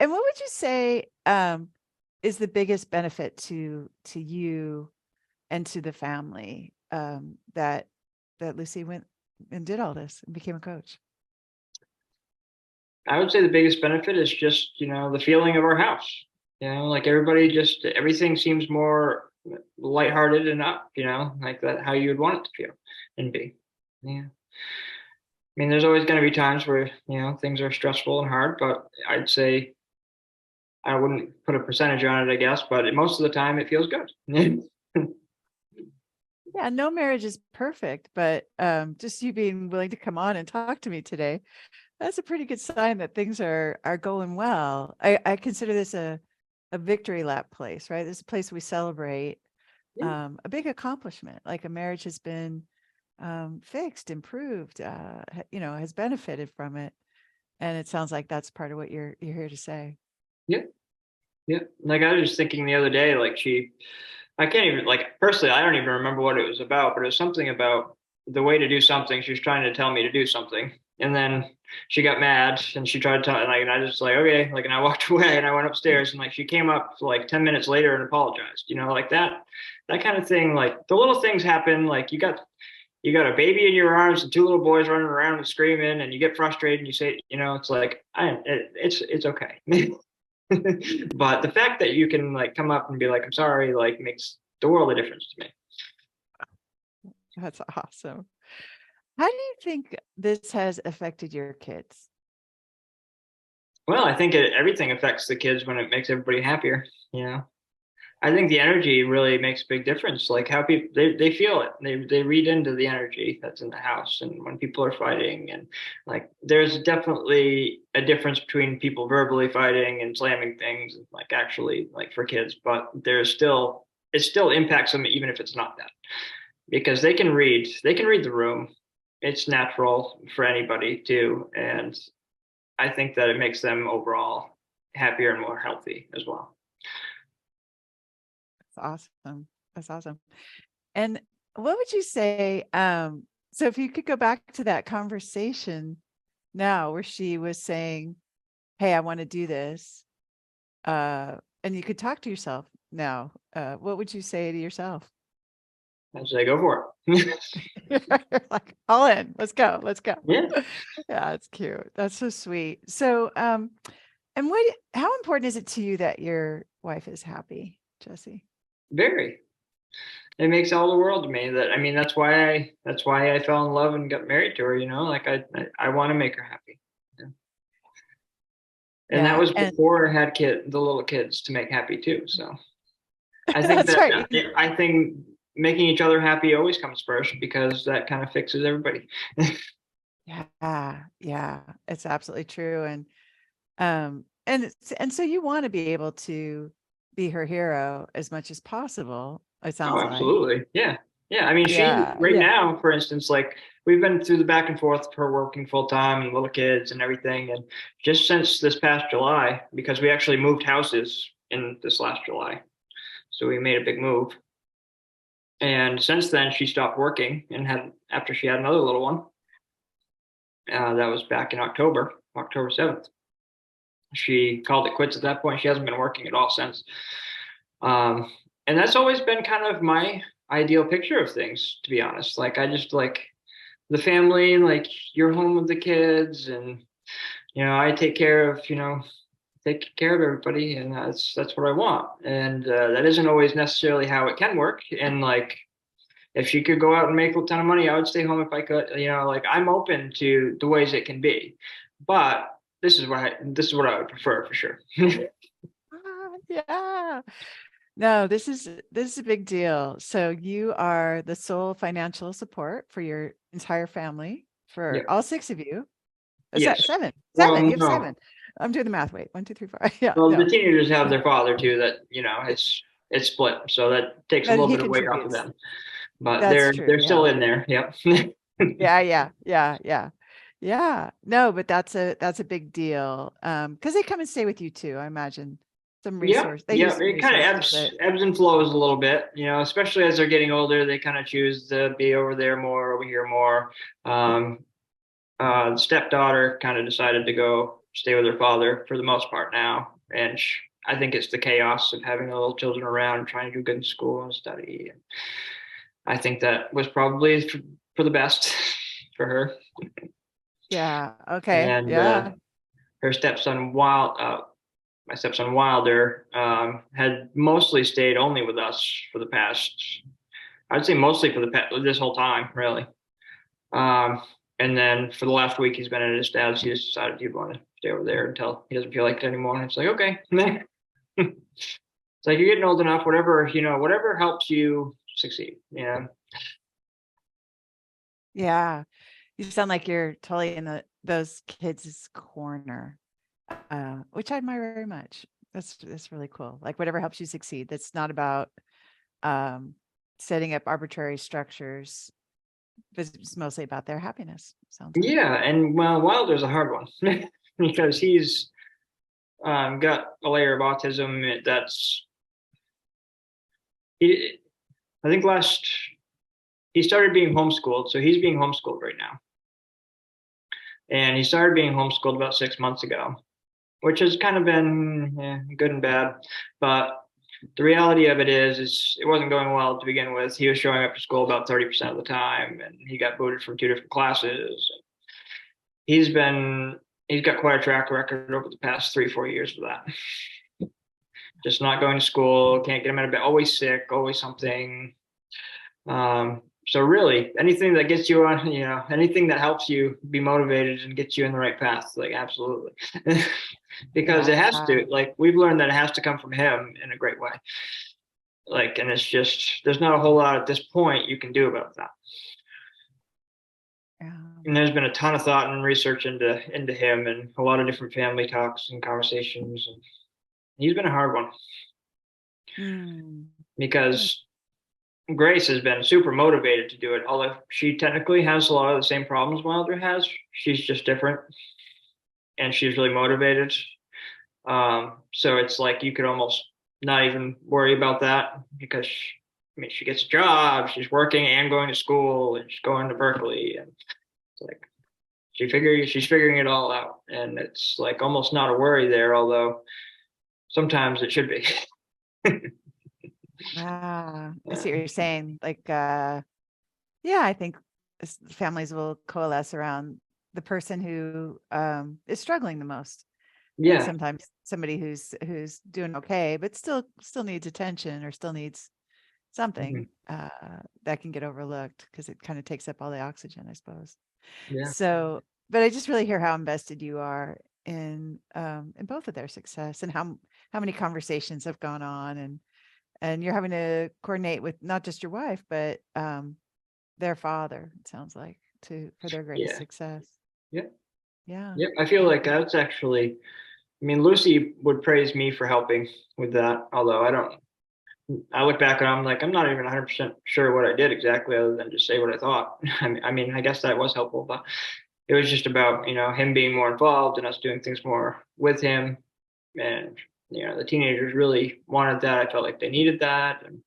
S2: and what would you say is the biggest benefit to you and to the family that Lucy went and did all this and became a coach?
S1: I would say the biggest benefit is just, the feeling of our house. Like everything seems more lighthearted and up, like that, how you would want it to feel and be. Yeah. I mean, there's always going to be times where, things are stressful and hard, but I'd say I wouldn't put a percentage on it, I guess, but most of the time it feels good.
S2: Yeah, no marriage is perfect, but just you being willing to come on and talk to me today, that's a pretty good sign that things are going well. I consider this a victory lap place, right? This is a place we celebrate
S1: Yeah.
S2: a big accomplishment, like a marriage has been fixed, improved, has benefited from it. And it sounds like that's part of what you're here to say.
S1: Yeah. Yeah. Like I was just thinking the other day, like I can't even, like, personally, I don't even remember what it was about, but it was something about the way to do something. She was trying to tell me to do something. And then she got mad and she tried to tell, and I just like, okay, like, and I walked away and I went upstairs and like she came up like 10 minutes later and apologized, like that kind of thing. Like the little things happen, like you got a baby in your arms and two little boys running around and screaming and you get frustrated and you say, it's like, it's okay. But the fact that you can like come up and be like, I'm sorry, like makes the world a difference to me.
S2: That's awesome. How do you think this has affected your kids?
S1: Well, I think everything affects the kids when it makes everybody happier. You know, I think the energy really makes a big difference. Like how people they feel it. They read into the energy that's in the house, and when people are fighting, and like there's definitely a difference between people verbally fighting and slamming things, like actually like for kids. But there's still it still impacts them even if it's not that because they can read the room. It's natural for anybody to, and I think that it makes them overall happier and more healthy as well.
S2: That's awesome. That's awesome. And what would you say? So if you could go back to that conversation now where she was saying, hey, I want to do this, and you could talk to yourself now, what would you say to yourself?
S1: I say go for it.
S2: You're like, all in, let's go, let's go.
S1: Yeah,
S2: Yeah, it's cute. That's so sweet. So, and how important is it to you that your wife is happy, Jesse?
S1: very. It makes all the world to me. That I mean, that's why I fell in love and got married to her. Like I want to make her happy. Yeah. And that
S2: Yeah.
S1: was
S2: And
S1: before I had the little kids to make happy too. So I think
S2: that's
S1: that
S2: right.
S1: I think making each other happy always comes first because that kind of fixes everybody.
S2: Yeah. Yeah. It's absolutely true. And so you want to be able to be her hero as much as possible, it
S1: Oh,
S2: sounds like.
S1: absolutely. Yeah. Yeah. I mean, she
S2: Yeah.
S1: right
S2: Yeah.
S1: now, for instance, like we've been through the back and forth of her working full time and little kids and everything. And just since this past July, because we actually moved houses in this last July. So we made a big move. And since then, she stopped working and after she had another little one, that was back in October 7th. She called it quits at that point. She hasn't been working at all since. Um, and that's always been kind of my ideal picture of things, to be honest. Like I just like the family, like you're home with the kids, and I take care of everybody, and that's what I want. And that isn't always necessarily how it can work. And like if she could go out and make a ton of money, I would stay home if I could. Like I'm open to the ways it can be, but this is what I would prefer for sure.
S2: Yeah. No, this is a big deal. So you are the sole financial support for your entire family, for
S1: Yeah.
S2: all six of you.
S1: Yes.
S2: Seven.
S1: Well,
S2: Seven. You have
S1: no.
S2: seven. I'm doing the math. Wait, one, two, three, four. Yeah,
S1: Well, the
S2: no.
S1: teenagers have their father too. That it's split, so that takes a
S2: That
S1: little
S2: he
S1: bit of weight off of
S2: contributes.
S1: them. But
S2: That's
S1: they're
S2: true.
S1: they're still
S2: Yeah.
S1: in there. Yep.
S2: Yeah, yeah, yeah, yeah. Yeah. No, but that's a big deal. Because they come and stay with you too, I imagine. Some
S1: Yeah,
S2: resource. They
S1: yeah.
S2: use some
S1: It kind of
S2: resources,
S1: ebbs
S2: but
S1: ebbs and flows a little bit. Especially as they're getting older, they kind of choose to be over there more, over here more. Um, the stepdaughter kind of decided to go stay with her father for the most part now, and I think it's the chaos of having the little children around and trying to do good in school and study. And I think that was probably for the best for her.
S2: yeah. Okay.
S1: And
S2: Yeah.
S1: her my stepson Wilder, had mostly stayed only with us for the past, I'd say mostly for this whole time, really. Um, and then for the last week, he's been at his dad's. He just decided he'd want to stay over there until he doesn't feel like it anymore. And it's like, okay. It's like you're getting old enough, whatever helps you succeed.
S2: Yeah. You sound like you're totally in those kids' corner, which I admire very much. That's really cool. Like whatever helps you succeed. That's not about um, setting up arbitrary structures. It's mostly about their happiness. Sounds like.
S1: Yeah, and well, Wilder's a hard one because got a layer of autism. He, I think he started being homeschooled, so he's being homeschooled right now. And he started being homeschooled about 6 months ago, which has kind of been good and bad. But the reality of it is it wasn't going well to begin with. He was showing up to school about 30% of the time, and he got booted from 2 different classes. He's got quite a track record over the past 3-4 years of that. Just not going to school, can't get him out of bed, always sick, always something. So really, anything that gets you on, anything that helps you be motivated and gets you in the right path, like absolutely. Because it has to, like we've learned that it has to come from him in a great way. Like, and it's just, there's not a whole lot at this point you can do about that.
S2: Yeah.
S1: And there's been a ton of thought and research into him and a lot of different family talks and conversations. And he's been a hard one because Grace has been super motivated to do it. Although she technically has a lot of the same problems Wilder has, she's just different, and she's really motivated. So it's like you could almost not even worry about that because she gets a job, she's working and going to school, and she's going to Berkeley, and it's like she's figuring it all out, and it's like almost not a worry there. Although sometimes it should be.
S2: I see what you're saying. Like, yeah, I think families will coalesce around the person who is struggling the most.
S1: Yeah.
S2: And sometimes somebody who's doing okay, but still needs attention or still needs something that can get overlooked because it kind of takes up all the oxygen, I suppose.
S1: Yeah.
S2: So, but I just really hear how invested you are in both of their success and how many conversations have gone on, and you're having to coordinate with not just your wife, but their father, it sounds like, for their greatest success.
S1: Yeah.
S2: Yeah.
S1: Yeah. I feel like that's actually, Lucy would praise me for helping with that. Although I look back and I'm like, I'm not even 100% sure what I did exactly other than just say what I thought. I guess that was helpful, but it was just about, him being more involved and us doing things more with him. And, the teenagers really wanted that. I felt like they needed that. And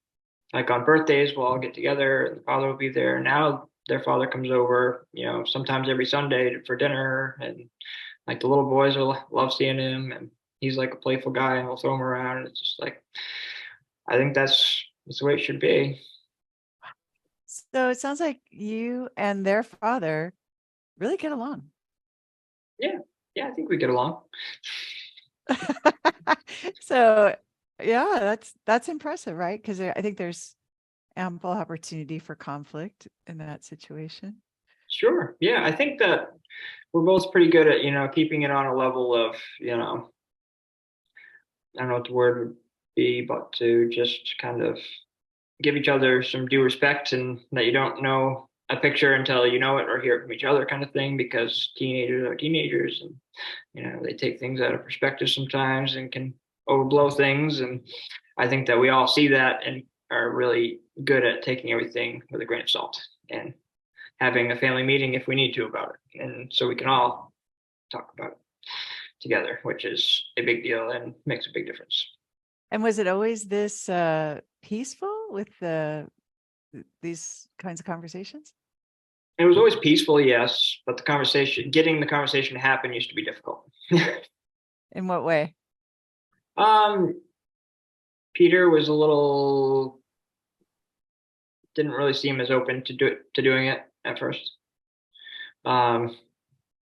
S1: like on birthdays, we'll all get together and the father will be there. Now their father comes over, sometimes every Sunday for dinner. And like the little boys love seeing him. And he's like a playful guy and we'll throw him around. And it's just like, I think that's the way it should be.
S2: So it sounds like you and their father really get along.
S1: Yeah. Yeah, I think we get along.
S2: So yeah, that's impressive, right? Because I think there's ample opportunity for conflict in that situation.
S1: Sure. Yeah, I think that we're both pretty good at, keeping it on a level of, I don't know what the word would be, but to just kind of give each other some due respect and that you don't know a picture until you know it or hear it from each other kind of thing, because teenagers are teenagers and, they take things out of perspective sometimes and can overblow things. And I think that we all see that and are really good at taking everything with a grain of salt and having a family meeting if we need to about it. And so we can all talk about it together, which is a big deal and makes a big difference.
S2: And was it always this peaceful with these kinds of conversations?
S1: It was always peaceful, yes, but getting the conversation to happen used to be difficult.
S2: In what way?
S1: Peter was didn't really seem as open to doing it at first. And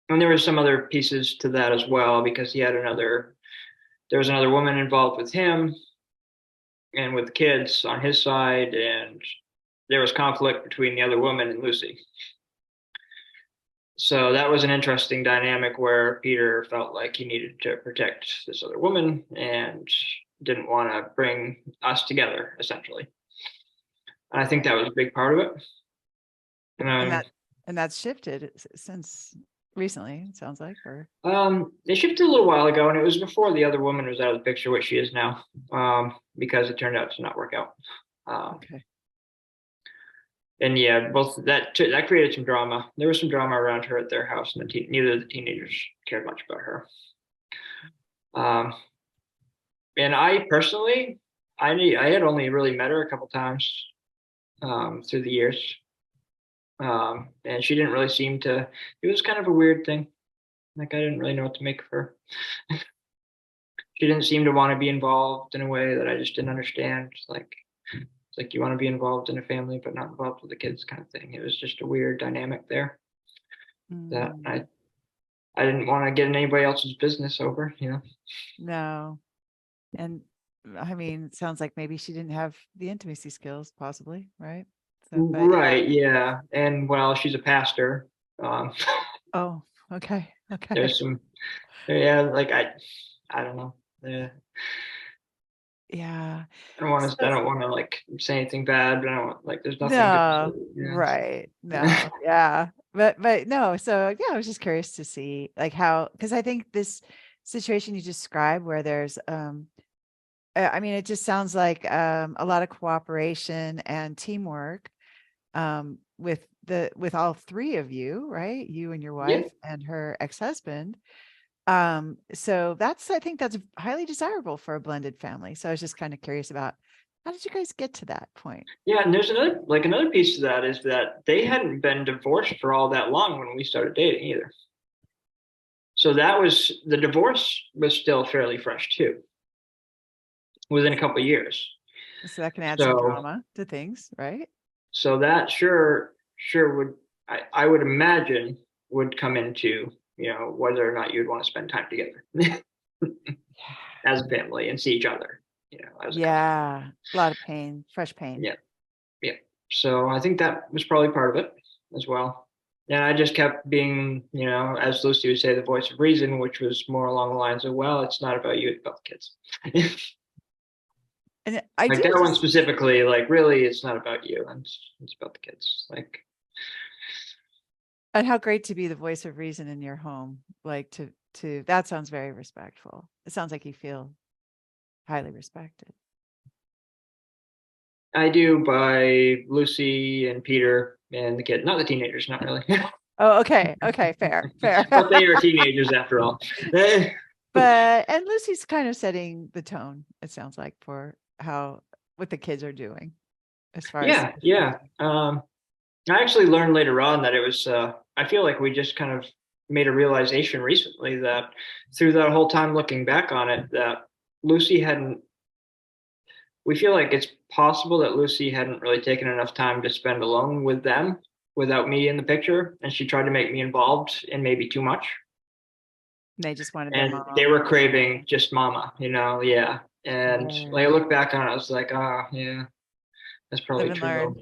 S1: there were some other pieces to that as well, because there was another woman involved with him and with the kids on his side, and there was conflict between the other woman and Lucy. So that was an interesting dynamic where Peter felt like he needed to protect this other woman and didn't want to bring us together, essentially. And I think that was a big part of it.
S2: And that's shifted since recently, it sounds like, or
S1: they shifted a little while ago, and it was before the other woman was out of the picture, which she is now, because it turned out to not work out.
S2: Okay.
S1: And yeah, both that created some drama. There was some drama around her at their house, and neither of the teenagers cared much about her. Um, and I personally, I had only really met her a couple times through the years, and she didn't really seem to. It was kind of a weird thing. Like I didn't really know what to make of her. She didn't seem to want to be involved in a way that I just didn't understand. It's like you want to be involved in a family, but not involved with the kids, kind of thing. It was just a weird dynamic there that
S2: Mm,
S1: I didn't want to get in anybody else's business over.
S2: no. And I mean, it sounds like maybe she didn't have the intimacy skills, possibly, right? So, but yeah.
S1: Right, yeah. And well, she's a pastor. Um,
S2: Oh, okay. Okay.
S1: there's some, yeah, like I don't know. Yeah,
S2: Yeah.
S1: I
S2: So,
S1: don't want to like say anything bad, but I don't like. There's nothing to say.
S2: no, right. No, yeah. But no, so yeah, I was just curious to see like how, because I think this situation you described where there's I mean, it just sounds like a lot of cooperation and teamwork with all three of you, right? You and your
S1: Yeah,
S2: wife and her ex-husband. So I think that's highly desirable for a blended family. So I was just kind of curious about how did you guys get to that point?
S1: yeah. And there's another piece to that is that they hadn't been divorced for all that long when we started dating either. So the divorce was still fairly fresh too, within a couple of years.
S2: So that can add some
S1: So
S2: drama to things, right?
S1: so that sure would I would imagine would come into, whether or not you'd want to spend time together as a family and see each other, as a couple.
S2: Yeah. A lot of pain, fresh pain.
S1: Yeah, yeah. So I think that was probably part of it as well. And I just kept being, as Lucy would say, the voice of reason, which was more along the lines of, well, it's not about you, it's about the kids.
S2: And I
S1: Like
S2: do
S1: that one
S2: just
S1: specifically, like really, it's not about you, and it's about the kids. Like,
S2: and how great to be the voice of reason in your home. Like to that sounds very respectful. It sounds like you feel highly respected.
S1: I do by Lucy and Peter and the kid, not the teenagers, not really,
S2: Oh, okay. Okay, fair, fair.
S1: but they are teenagers after all.
S2: But and Lucy's kind of setting the tone, it sounds like, for how what the kids are doing as far as
S1: Yeah, yeah. I actually learned later on that it was. I feel like we just kind of made a realization recently that through that whole time looking back on it, that Lucy hadn't. We feel like it's possible that Lucy hadn't really taken enough time to spend alone with them without me in the picture, and she tried to make me involved in maybe too much.
S2: they just wanted their
S1: And
S2: mom.
S1: they were craving just mama, yeah. And like I
S2: Right.
S1: look back on it, I was like, oh yeah, that's
S2: Live
S1: probably
S2: and
S1: true.
S2: learn.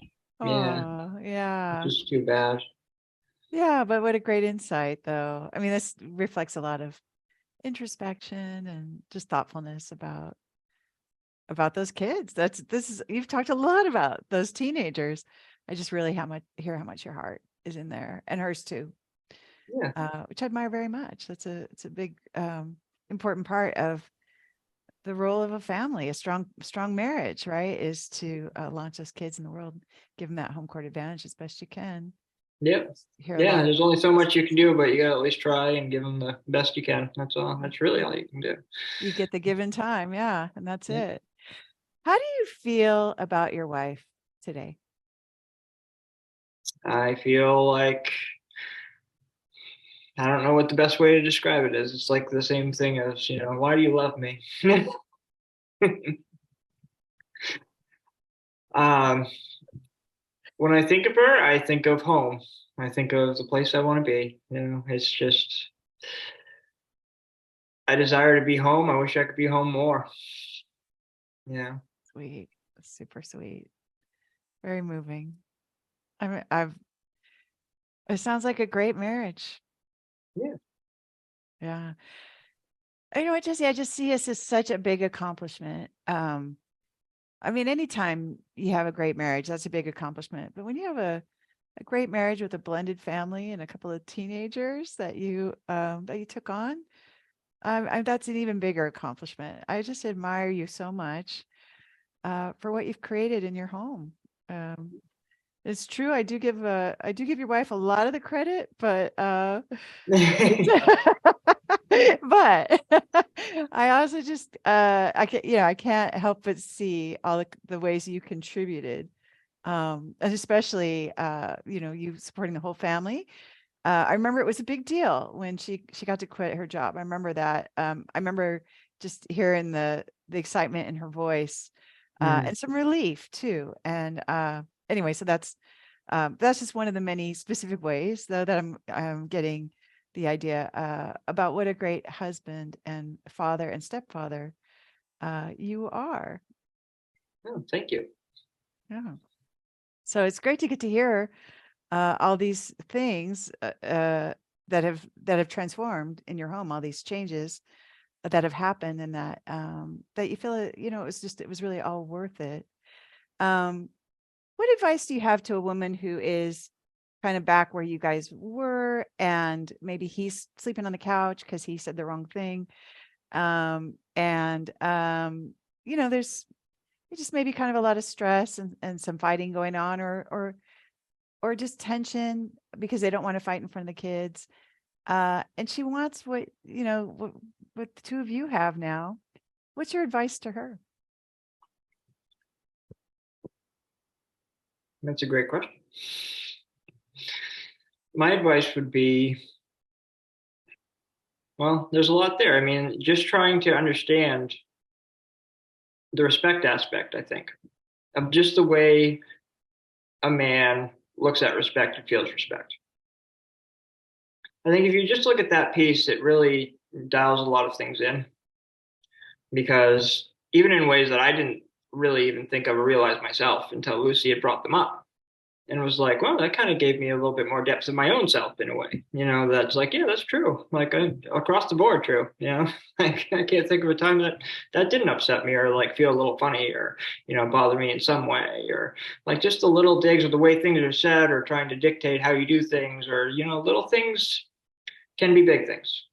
S1: Yeah,
S2: Oh, yeah.
S1: just too bad.
S2: Yeah, but what a great insight though. I mean, this reflects a lot of introspection and just thoughtfulness about those kids. This is you've talked a lot about those teenagers. I just really hear how much your heart is in there and hers too,
S1: Yeah,
S2: which I admire very much. It's a big important part of the role of a family, a strong marriage, right? Is to launch those kids in the world, give them that home court advantage as best you can.
S1: yep,
S2: Hear a
S1: yeah.
S2: lot of
S1: There's only so much you can do, but you gotta at least try and give them the best you can. That's all. That's really all you can do.
S2: you get the given time, yeah, and that's
S1: Yeah.
S2: it. How do you feel about your wife today?
S1: I feel like I don't know what the best way to describe it is. It's like the same thing as, why do you love me? um, when I think of her, I think of home. I think of the place I want to be. It's just I desire to be home. I wish I could be home more. Yeah.
S2: Sweet, super sweet, very moving. I mean, I've it sounds like a great marriage.
S1: Yeah.
S2: Yeah. You know what, Jesse, I just see this as such a big accomplishment. I mean, anytime you have a great marriage, that's a big accomplishment. But when you have a great marriage with a blended family and a couple of teenagers that you took on, that's an even bigger accomplishment. I just admire you so much for what you've created in your home. Um, it's true. I do give your wife a lot of the credit, but But I also just I can't help but see all the ways you contributed. And especially you supporting the whole family. I remember it was a big deal when she got to quit her job. I remember that. I remember just hearing the excitement in her voice,
S1: Mm.
S2: and some relief too. And anyway, so that's just one of the many specific ways, though, that I'm getting the idea about what a great husband and father and stepfather you are.
S1: Oh, thank you.
S2: Yeah. So it's great to get to hear all these things that have transformed in your home, all these changes that have happened, and that you feel it was really all worth it. Um, what advice do you have to a woman who is kind of back where you guys were, and maybe he's sleeping on the couch because he said the wrong thing? And there's just maybe kind of a lot of stress and some fighting going on, or just tension because they don't want to fight in front of the kids. And she wants what the two of you have now. What's your advice to her?
S1: That's a great question. My advice would be, well, there's a lot there. I mean, just trying to understand the respect aspect, I think, of just the way a man looks at respect and feels respect. I think if you just look at that piece, it really dials a lot of things in because even in ways that I didn't really even think of or realize myself until Lucy had brought them up and was like, well, that kind of gave me a little bit more depth of my own self in a way, that's like, yeah, that's true. Like across the board, true. I can't think of a time that didn't upset me or like feel a little funny or, bother me in some way or like just the little digs of the way things are said or trying to dictate how you do things or, little things can be big things.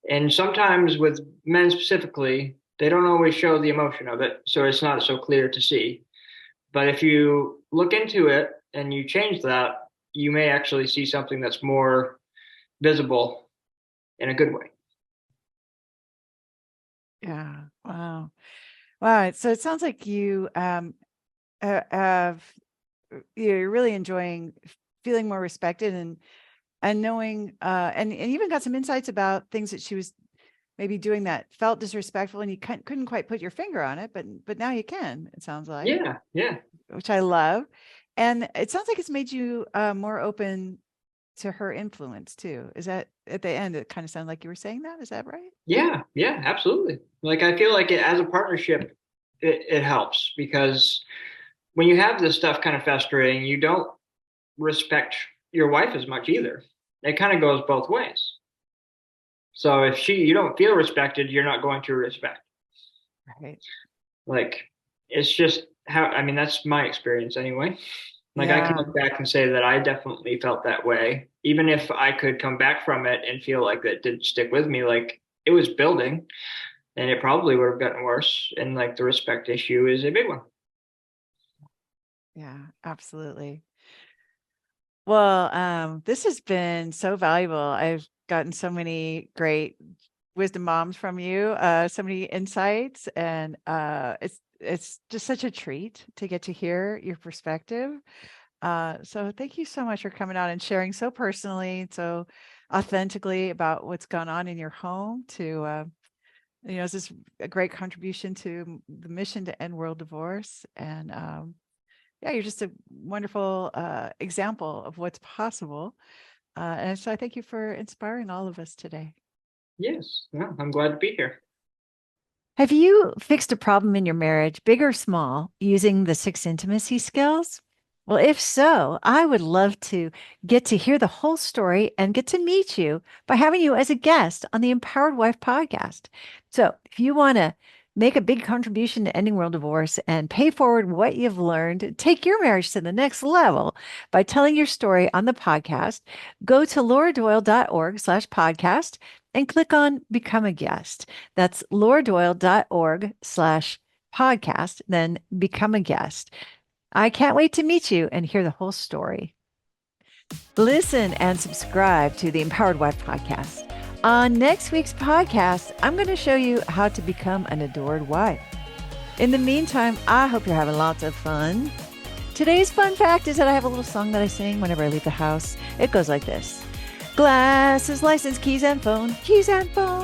S1: And sometimes with men specifically, they don't always show the emotion of it, so it's not so clear to see. But if you look into it and you change that, you may actually see something that's more visible in a good way.
S2: Yeah. Wow. Wow. So it sounds like you have you're really enjoying feeling more respected and knowing and even got some insights about things that she was maybe doing that felt disrespectful, and you couldn't quite put your finger on it, but now you can, it sounds like,
S1: Yeah, yeah,
S2: which I love. And it sounds like it's made you more open to her influence too. Is that at the end? It kind of sounded like you were saying that. Is that right?
S1: yeah, yeah, absolutely. Like I feel like as a partnership, it helps because when you have this stuff kind of festering, you don't respect your wife as much either. It kind of goes both ways. So if you don't feel respected, you're not going to respect.
S2: Right.
S1: Like it's just how I mean that's my experience anyway. Like I can
S2: Yeah.
S1: look back and say that I definitely felt that way. Even if I could come back from it and feel like that didn't stick with me, like it was building and it probably would have gotten worse. And like the respect issue is a big one.
S2: Yeah, absolutely. Well, this has been so valuable. I've gotten so many great wisdom bombs from you, so many insights, and it's just such a treat to get to hear your perspective. So thank you so much for coming on and sharing so personally, so authentically about what's gone on in your home. This is a great contribution to the mission to end world divorce, and yeah, you're just a wonderful example of what's possible. And so I thank you for inspiring all of us today.
S1: Yes. Yeah, I'm glad to be here.
S2: Have you fixed a problem in your marriage, big or small, using the 6 intimacy skills? Well, if so, I would love to get to hear the whole story and get to meet you by having you as a guest on the Empowered Wife podcast. So, if you want to make a big contribution to ending world divorce and pay forward what you've learned, take your marriage to the next level by telling your story on the podcast, go to lauradoyle.org/podcast and click on Become a Guest. That's lauradoyle.org/podcast, then become a guest. I can't wait to meet you and hear the whole story. Listen and subscribe to the Empowered Wife podcast On next week's podcast, I'm going to show you how to become an adored wife. In the meantime, I hope you're having lots of fun. Today's fun fact is that I have a little song that I sing whenever I leave the house. It goes like this. Glasses, license, keys, and phone. Keys and phone.